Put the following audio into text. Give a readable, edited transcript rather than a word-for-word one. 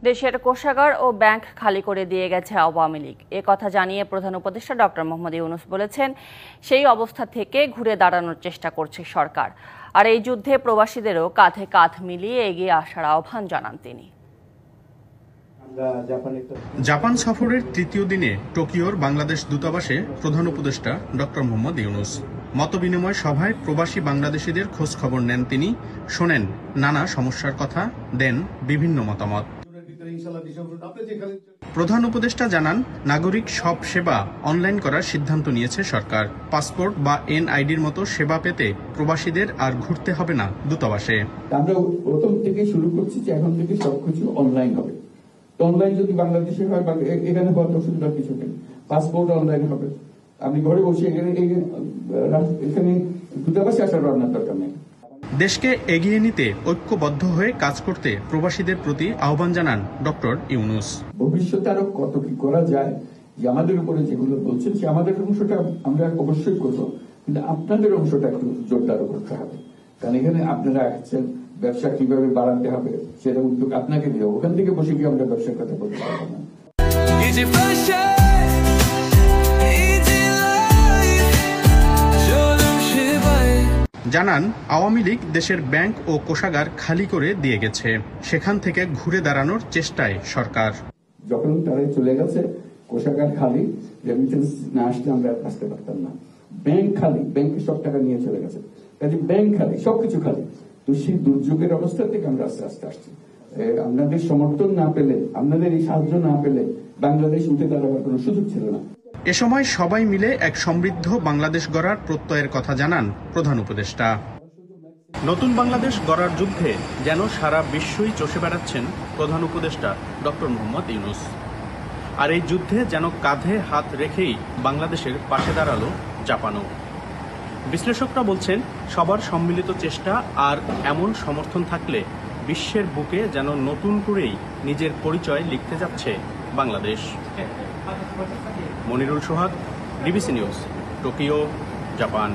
দেশের কোষাগার ও ব্যাংক খালি করে দিয়ে গেছে আওয়ামী লীগ। এ কথা জানিয়ে প্রধান উপদেষ্টা ডক্টর মোহাম্মদ ইউনূস বলেছেন, সেই অবস্থা থেকে ঘুরে দাঁড়ানোর চেষ্টা করছে সরকার। আর এই যুদ্ধে প্রবাসীদেরও কাঁধে কাঁধ মিলিয়ে এগিয়ে আসার আহ্বান জানান তিনি। জাপান সফরের তৃতীয় দিনে টোকিওর বাংলাদেশ দূতাবাসে প্রধান উপদেষ্টা ডক্টর মোহাম্মদ ইউনূস মতবিনিময় সভায় প্রবাসী বাংলাদেশিদের খোঁজ খবর নেন তিনি, শোনেন নানা সমস্যার কথা, দেন বিভিন্ন মতামত। প্রধান উপদেষ্টা জানান, নাগরিক সব সেবা অনলাইন করার সিদ্ধান্ত নিয়েছে সরকার। পাসপোর্ট বা এনআইডির মতো সেবা পেতে প্রবাসীদের আর ঘুরতে হবে না দূতাবাসে। আমরা প্রথম থেকে শুরু করছি যে এখন থেকে সবকিছু অনলাইন হবে। অনলাইন যদি বাংলাদেশে হয়, এখানে হওয়ার অসুবিধা কিছু নেই। পাসপোর্ট অনলাইন হবে, আপনি ঘরে বসে এখানে দূতাবাসে আসার আপনার দরকার নেই। দেশকে এগিয়ে নিতে ঐক্যবদ্ধ হয়ে কাজ করতে প্রবাসীদের প্রতি আহ্বান জানান ডক্টর ইউনূস। ভবিষ্যতে আরো কত কি করা যায়, যে আমাদের উপরে যেগুলো বলছেন, সে আমাদের অংশটা আমরা অবশ্যই করবো, কিন্তু আপনাদের অংশটা একটু জোরদার করতে হবে। কারণ এখানে আপনারা আছেন, ব্যবসা কিভাবে বাড়াতে হবে সেটা উদ্যোগ আপনাকে দিও। ওখান থেকে বসে গিয়ে আমরা ব্যবসার কথা বলতে পারবো না। জানান, আওয়ামী লীগ দেশের ব্যাংক ও কোষাগার খালি করে দিয়ে গেছে, সেখান থেকে ঘুরে দাঁড়ানোর চেষ্টায় সরকার। যখন তারা চলে গেছে, কোষাগার খালি, রেমিটেন্স না আসলে আমরা আসতে পারতাম না। ব্যাংক খালি, ব্যাংকে সব টাকা নিয়ে চলে গেছে, কাজে ব্যাংক খালি, সবকিছু খালি। তো সেই দুর্যোগের অবস্থা থেকে আমরা আস্তে আস্তে আসছি। আপনাদের সমর্থন না পেলে, আপনাদের এই সাহায্য না পেলে বাংলাদেশ উঠে দাঁড়াবার কোনো সুযোগ ছিল না। এ সময় সবাই মিলে এক সমৃদ্ধ বাংলাদেশ গড়ার প্রত্যয়ের কথা জানান প্রধান উপদেষ্টা। নতুন বাংলাদেশ গড়ার যুদ্ধে যেন সারা বিশ্বই চষে বেড়াচ্ছেন প্রধান উপদেষ্টা ডক্টর মোহাম্মদ ইউনূস। আর এই যুদ্ধে যেন কাঁধে হাত রেখেই বাংলাদেশের পাশে দাঁড়ালো জাপানও। বিশ্লেষকরা বলছেন, সবার সম্মিলিত চেষ্টা আর এমন সমর্থন থাকলে বিশ্বের বুকে যেন নতুন করেই নিজের পরিচয় লিখতে যাচ্ছে বাংলাদেশ। মনিরুল সোহাগ, ডিবিসি নিউজ, টোকিও, জাপান।